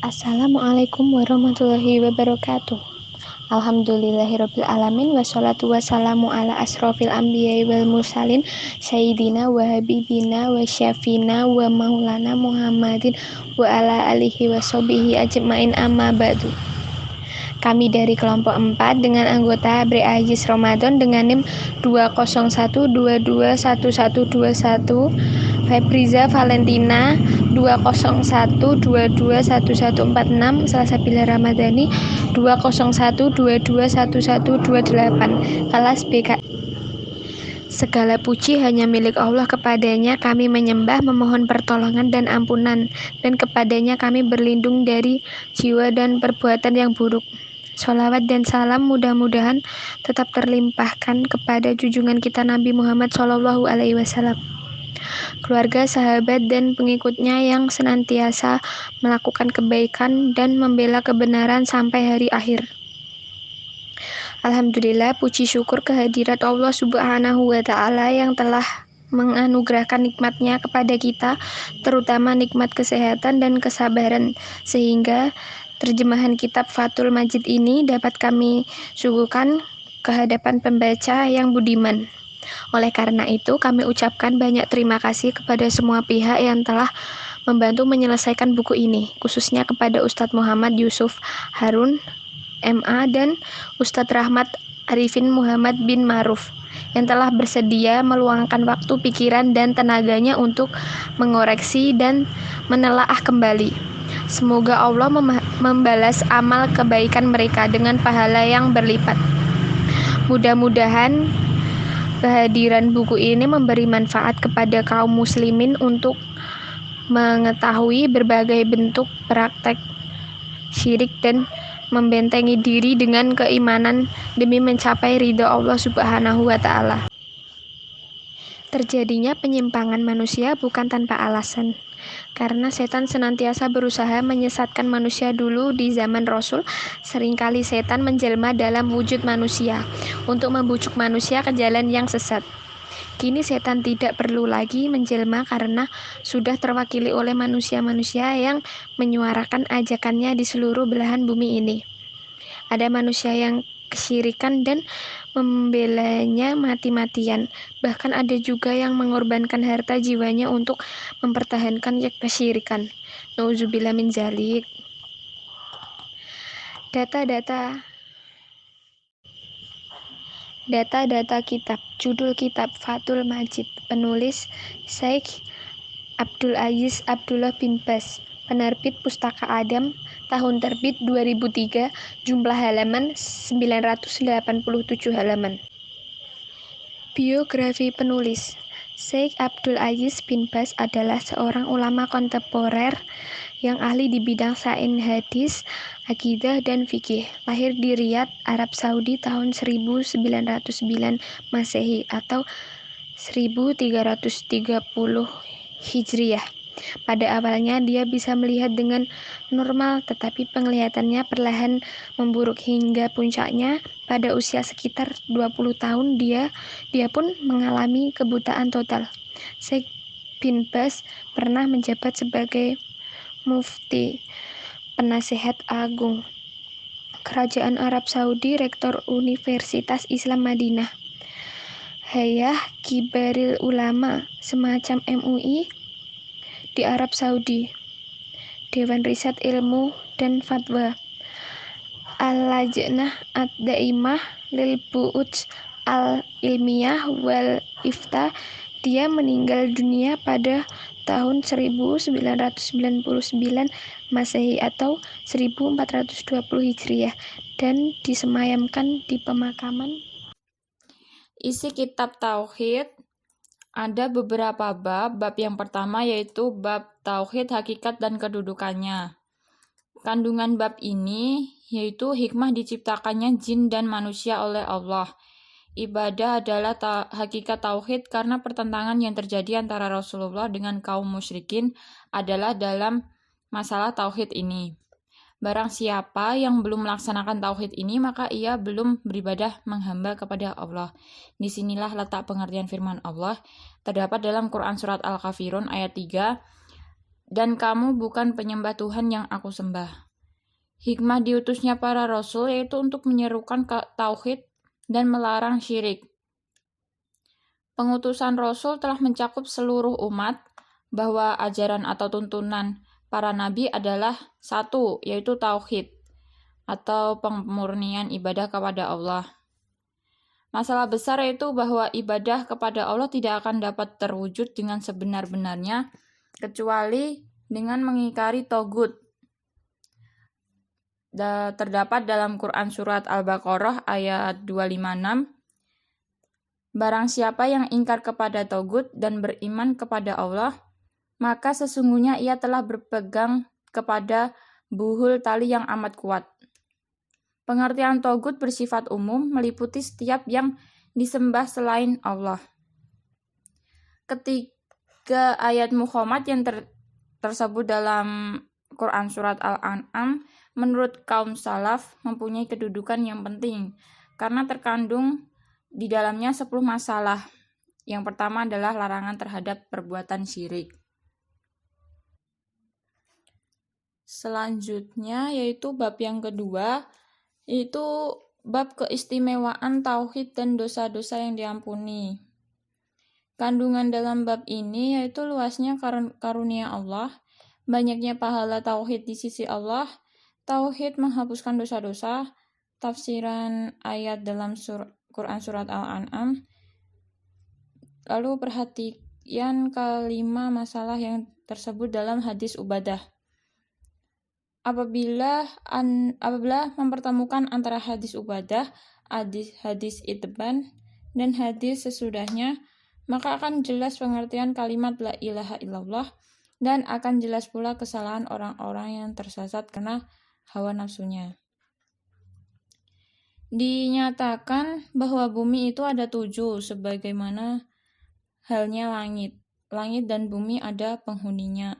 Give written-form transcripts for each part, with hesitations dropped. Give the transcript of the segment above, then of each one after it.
Assalamualaikum warahmatullahi wabarakatuh. Alhamdulillahirabbil alamin wassalatu wassalamu ala asrofil anbiya'i wal mursalin sayyidina wa habibina wa syafina wa maulana Muhammadin wa ala alihi wa sahbihi ajmain amma ba'du. Kami dari kelompok 4 dengan anggota Bre Ajis Ramadan dengan NIM 201221121, Febriza Valentina 201221146, Salsabila Ramadhani 201221128, kelas BK. Segala puji hanya milik Allah, kepadanya kami menyembah, memohon pertolongan dan ampunan, dan kepadanya kami berlindung dari jiwa dan perbuatan yang buruk. Sholawat dan salam mudah-mudahan tetap terlimpahkan kepada junjungan kita Nabi Muhammad SAW, keluarga, sahabat, dan pengikutnya yang senantiasa melakukan kebaikan dan membela kebenaran sampai hari akhir. Alhamdulillah, puji syukur kehadirat Allah Subhanahu wa Ta'ala yang telah menganugerahkan nikmatnya kepada kita, terutama nikmat kesehatan dan kesabaran, sehingga terjemahan kitab Fathul Majid ini dapat kami suguhkan ke hadapan pembaca yang budiman. Oleh karena itu, kami ucapkan banyak terima kasih kepada semua pihak yang telah membantu menyelesaikan buku ini, khususnya kepada Ustadz Muhammad Yusuf Harun, MA, dan Ustadz Rahmat Arifin Muhammad bin Maruf yang telah bersedia meluangkan waktu, pikiran, dan tenaganya untuk mengoreksi dan menelaah kembali. Semoga Allah membalas amal kebaikan mereka dengan pahala yang berlipat. Mudah-mudahan kehadiran buku ini memberi manfaat kepada kaum muslimin untuk mengetahui berbagai bentuk praktek syirik dan membentengi diri dengan keimanan demi mencapai ridha Allah Subhanahu wa Ta'ala. Terjadinya penyimpangan manusia bukan tanpa alasan, karena setan senantiasa berusaha menyesatkan manusia. Dulu di zaman Rasul, seringkali setan menjelma dalam wujud manusia untuk membujuk manusia ke jalan yang sesat. Kini setan tidak perlu lagi menjelma karena sudah terwakili oleh manusia-manusia yang menyuarakan ajakannya di seluruh belahan bumi ini. Ada manusia yang kesyirikan dan membelanya mati-matian. Bahkan ada juga yang mengorbankan harta jiwanya untuk mempertahankan kesyirikan. Nauzubillah min zalik. Data kitab. Judul kitab Fathul Majid. Penulis Syekh Abdul Aziz Abdullah bin Bas. Penerbit Pustaka Adam. Tahun terbit 2003. Jumlah halaman 987 halaman. Biografi penulis. Syekh Abdul Aziz bin Bas adalah seorang ulama kontemporer yang ahli di bidang sains hadis, akidah, dan fikih. Lahir di Riyadh, Arab Saudi tahun 1909 Masehi atau 1330 Hijriah. Pada awalnya dia bisa melihat dengan normal, tetapi penglihatannya perlahan memburuk hingga puncaknya pada usia sekitar 20 tahun dia pun mengalami kebutaan total. Syekh bin Bas pernah menjabat sebagai mufti, penasehat agung Kerajaan Arab Saudi, rektor Universitas Islam Madinah, Hayah Kibaril Ulama, semacam MUI di Arab Saudi, Dewan Riset Ilmu dan Fatwa, Al-Lajnah Ad-Daimah lil Bu'ud Al-Ilmiyah wal Ifta. Dia meninggal dunia pada tahun 1999 Masehi atau 1420 Hijriah dan disemayamkan di pemakaman. Isi kitab Tauhid ada beberapa bab. Bab yang pertama yaitu bab Tauhid, hakikat, dan kedudukannya. Kandungan bab ini yaitu hikmah diciptakannya jin dan manusia oleh Allah. Ibadah adalah hakikat Tauhid karena pertentangan yang terjadi antara Rasulullah dengan kaum musyrikin adalah dalam masalah Tauhid ini. Barang siapa yang belum melaksanakan tauhid ini, maka ia belum beribadah menghamba kepada Allah. Disinilah letak pengertian firman Allah. Terdapat dalam Quran Surat Al-Kafirun ayat 3. dan kamu bukan penyembah Tuhan yang aku sembah. Hikmah diutusnya para rasul yaitu untuk menyerukan tauhid dan melarang syirik. Pengutusan rasul telah mencakup seluruh umat bahwa ajaran atau tuntunan para nabi adalah satu, yaitu tauhid atau pemurnian ibadah kepada Allah. Masalah besar yaitu bahwa ibadah kepada Allah tidak akan dapat terwujud dengan sebenar-benarnya kecuali dengan mengingkari togut. Terdapat dalam Quran Surat Al-Baqarah ayat 256, barang siapa yang ingkar kepada togut dan beriman kepada Allah, maka sesungguhnya ia telah berpegang kepada buhul tali yang amat kuat. Pengertian togut bersifat umum, meliputi setiap yang disembah selain Allah. Ketiga ayat Muhammad yang tersebut dalam Quran Surat Al-An'am menurut kaum salaf mempunyai kedudukan yang penting karena terkandung di dalamnya 10 masalah. Yang pertama adalah larangan terhadap perbuatan syirik. Selanjutnya yaitu bab yang kedua, yaitu bab keistimewaan tauhid dan dosa-dosa yang diampuni. Kandungan dalam bab ini yaitu luasnya karunia Allah, banyaknya pahala tauhid di sisi Allah, tauhid menghapuskan dosa-dosa, tafsiran ayat dalam Quran Surat Al-An'am. Lalu perhatian kelima masalah yang tersebut dalam hadis Ubadah. Apabila mempertemukan antara hadis Ubadah, hadis Itban, dan hadis sesudahnya, maka akan jelas pengertian kalimat la ilaha illallah dan akan jelas pula kesalahan orang-orang yang tersesat karena hawa nafsunya. Dinyatakan bahwa bumi itu ada 7 sebagaimana halnya langit. Langit dan bumi ada penghuninya.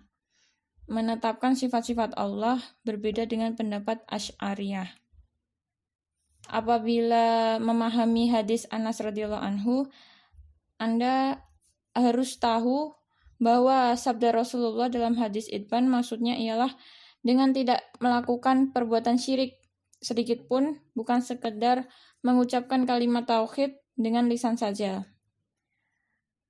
Menetapkan sifat-sifat Allah berbeda dengan pendapat Asy'ariyah. Apabila memahami hadis Anas radhiyallahu anhu, Anda harus tahu bahwa sabda Rasulullah dalam hadis Itban maksudnya ialah dengan tidak melakukan perbuatan syirik sedikit pun, bukan sekedar mengucapkan kalimat tauhid dengan lisan saja.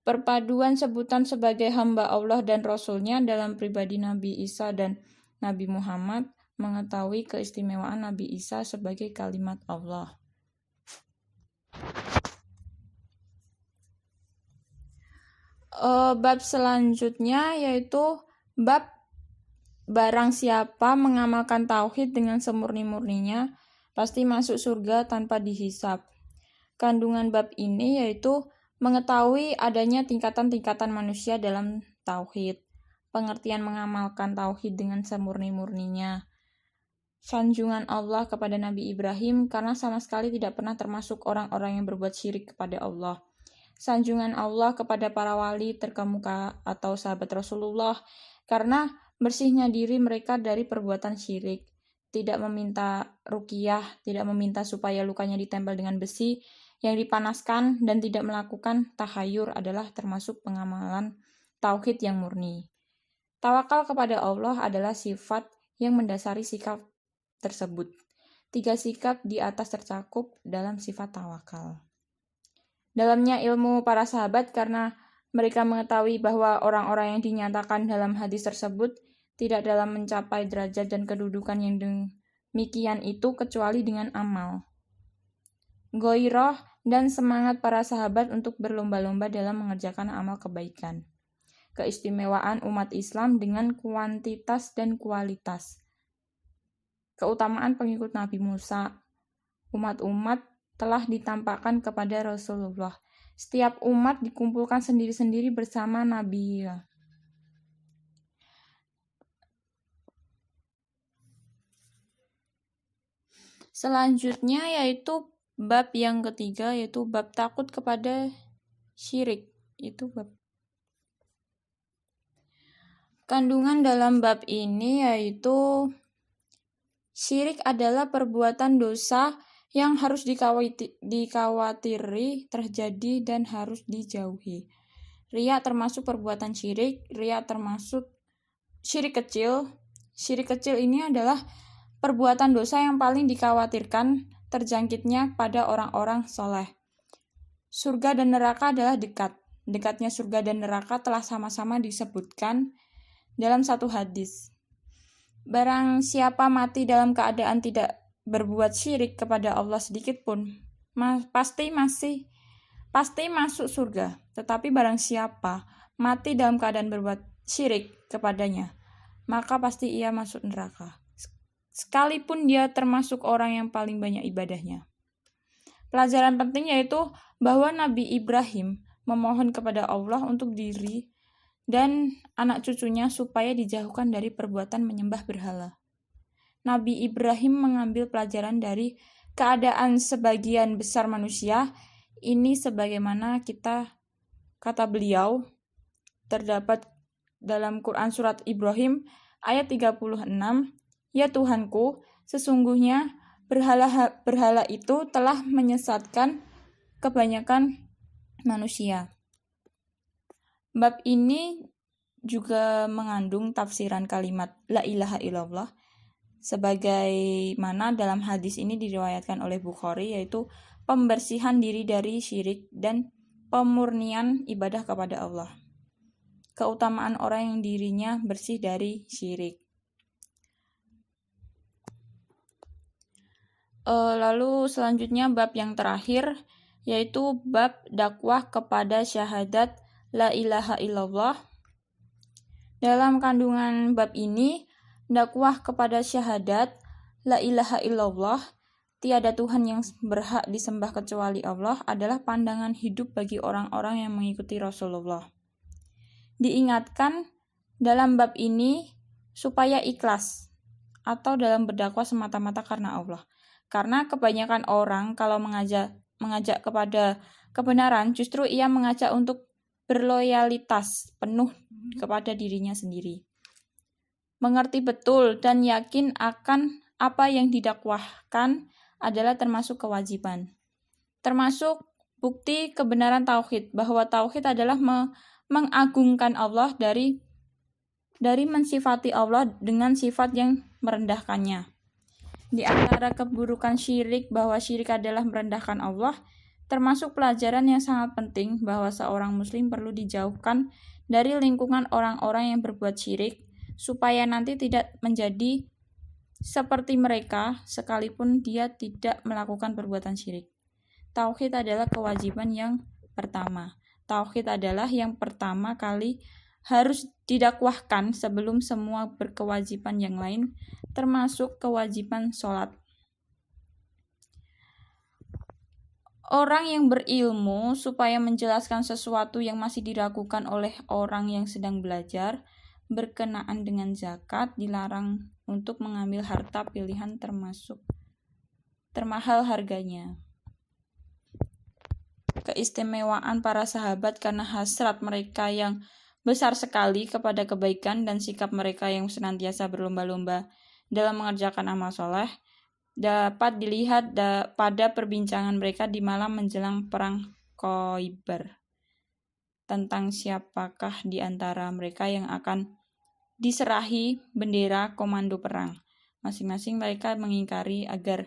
Perpaduan sebutan sebagai hamba Allah dan Rasul-Nya dalam pribadi Nabi Isa dan Nabi Muhammad mengetahui keistimewaan Nabi Isa sebagai kalimat Allah. Bab selanjutnya yaitu bab barang siapa mengamalkan tauhid dengan semurni-murninya pasti masuk surga tanpa dihisab. Kandungan bab ini yaitu mengetahui adanya tingkatan-tingkatan manusia dalam tauhid, pengertian mengamalkan tauhid dengan semurni-murninya, sanjungan Allah kepada Nabi Ibrahim karena sama sekali tidak pernah termasuk orang-orang yang berbuat syirik kepada Allah, sanjungan Allah kepada para wali terkemuka atau sahabat Rasulullah karena bersihnya diri mereka dari perbuatan syirik, tidak meminta ruqyah, tidak meminta supaya lukanya ditempel dengan besi yang dipanaskan, dan tidak melakukan tahayur adalah termasuk pengamalan tauhid yang murni. Tawakal kepada Allah adalah sifat yang mendasari sikap tersebut. 3 sikap di atas tercakup dalam sifat tawakal. Dalamnya ilmu para sahabat karena mereka mengetahui bahwa orang-orang yang dinyatakan dalam hadis tersebut tidak dalam mencapai derajat dan kedudukan yang demikian itu kecuali dengan amal. Ghairah dan semangat para sahabat untuk berlomba-lomba dalam mengerjakan amal kebaikan. Keistimewaan umat Islam dengan kuantitas dan kualitas. Keutamaan pengikut Nabi Musa. Umat-umat telah ditampakkan kepada Rasulullah. Setiap umat dikumpulkan sendiri-sendiri bersama Nabi. Selanjutnya yaitu bab yang ketiga, yaitu bab takut kepada syirik. Itu bab. Kandungan dalam bab ini yaitu syirik adalah perbuatan dosa yang harus dikawatiri terjadi dan harus dijauhi. Riya termasuk perbuatan syirik. Riya termasuk syirik kecil. Syirik kecil ini adalah perbuatan dosa yang paling dikhawatirkan terjangkitnya pada orang-orang soleh. Surga dan neraka adalah dekat. Dekatnya surga dan neraka telah sama-sama disebutkan dalam satu hadis. Barang siapa mati dalam keadaan tidak berbuat syirik kepada Allah sedikit pun, pasti masuk surga. Tetapi barang siapa mati dalam keadaan berbuat syirik kepadanya, maka pasti ia masuk neraka, sekalipun dia termasuk orang yang paling banyak ibadahnya. Pelajaran penting yaitu bahwa Nabi Ibrahim memohon kepada Allah untuk diri dan anak cucunya supaya dijauhkan dari perbuatan menyembah berhala. Nabi Ibrahim mengambil pelajaran dari keadaan sebagian besar manusia ini, sebagaimana kata beliau terdapat dalam Quran surat Ibrahim ayat 36, "Ya Tuhanku, sesungguhnya berhala itu telah menyesatkan kebanyakan manusia." Bab ini juga mengandung tafsiran kalimat la ilaha illallah sebagaimana dalam hadis ini diriwayatkan oleh Bukhari, yaitu pembersihan diri dari syirik dan pemurnian ibadah kepada Allah. Keutamaan orang yang dirinya bersih dari syirik. Lalu selanjutnya bab yang terakhir yaitu bab dakwah kepada syahadat la ilaha illallah. Dalam kandungan bab ini, dakwah kepada syahadat la ilaha illallah, tiada Tuhan yang berhak disembah kecuali Allah, adalah pandangan hidup bagi orang-orang yang mengikuti Rasulullah. Diingatkan dalam bab ini supaya ikhlas atau dalam berdakwah semata-mata karena Allah. Karena kebanyakan orang kalau mengajak kepada kebenaran, justru ia mengajak untuk berloyalitas penuh kepada dirinya sendiri. Mengerti betul dan yakin akan apa yang didakwahkan adalah termasuk kewajiban. Termasuk bukti kebenaran tauhid, bahwa tauhid adalah mengagungkan Allah dari mensifati Allah dengan sifat yang merendahkannya. Di antara keburukan syirik bahwa syirik adalah merendahkan Allah, termasuk pelajaran yang sangat penting bahwa seorang muslim perlu dijauhkan dari lingkungan orang-orang yang berbuat syirik, supaya nanti tidak menjadi seperti mereka sekalipun dia tidak melakukan perbuatan syirik. Tauhid adalah kewajiban yang pertama. Tauhid adalah yang pertama kali harus didakwahkan sebelum semua berkewajiban yang lain, termasuk kewajiban sholat. Orang yang berilmu supaya menjelaskan sesuatu yang masih diragukan oleh orang yang sedang belajar, berkenaan dengan zakat, dilarang untuk mengambil harta pilihan termahal harganya. Keistimewaan para sahabat karena hasrat mereka yang besar sekali kepada kebaikan dan sikap mereka yang senantiasa berlomba-lomba dalam mengerjakan amal soleh dapat dilihat pada perbincangan mereka di malam menjelang perang Khaibar tentang siapakah di antara mereka yang akan diserahi bendera komando perang. Masing-masing mereka mengingkari agar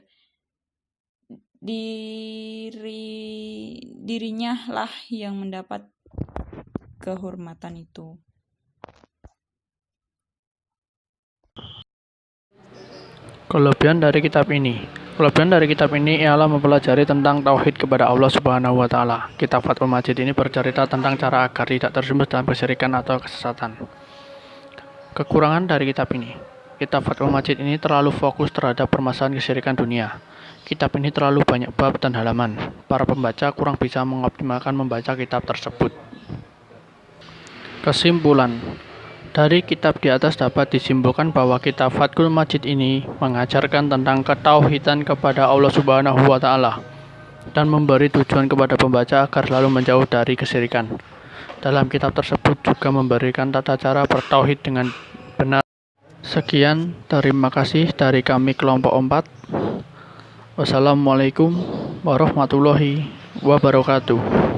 dirinya lah yang mendapat kehormatan itu. Kelebihan dari kitab ini ialah mempelajari tentang tauhid kepada Allah Subhanahu wa taala. Kitab Fathul Majid ini bercerita tentang cara agar tidak terjerumus dalam kesyirikan atau kesesatan. Kekurangan dari kitab ini. Kitab Fathul Majid ini terlalu fokus terhadap permasalahan kesyirikan dunia. Kitab ini terlalu banyak bab dan halaman. Para pembaca kurang bisa mengoptimalkan membaca kitab tersebut. Kesimpulan. Dari kitab di atas dapat disimpulkan bahwa kitab Fathul Majid ini mengajarkan tentang ketauhidan kepada Allah Subhanahu wa taala dan memberi tujuan kepada pembaca agar selalu menjauh dari kesyirikan. Dalam kitab tersebut juga memberikan tata cara bertauhid dengan benar. Sekian, terima kasih dari kami kelompok 4. Wassalamualaikum warahmatullahi wabarakatuh.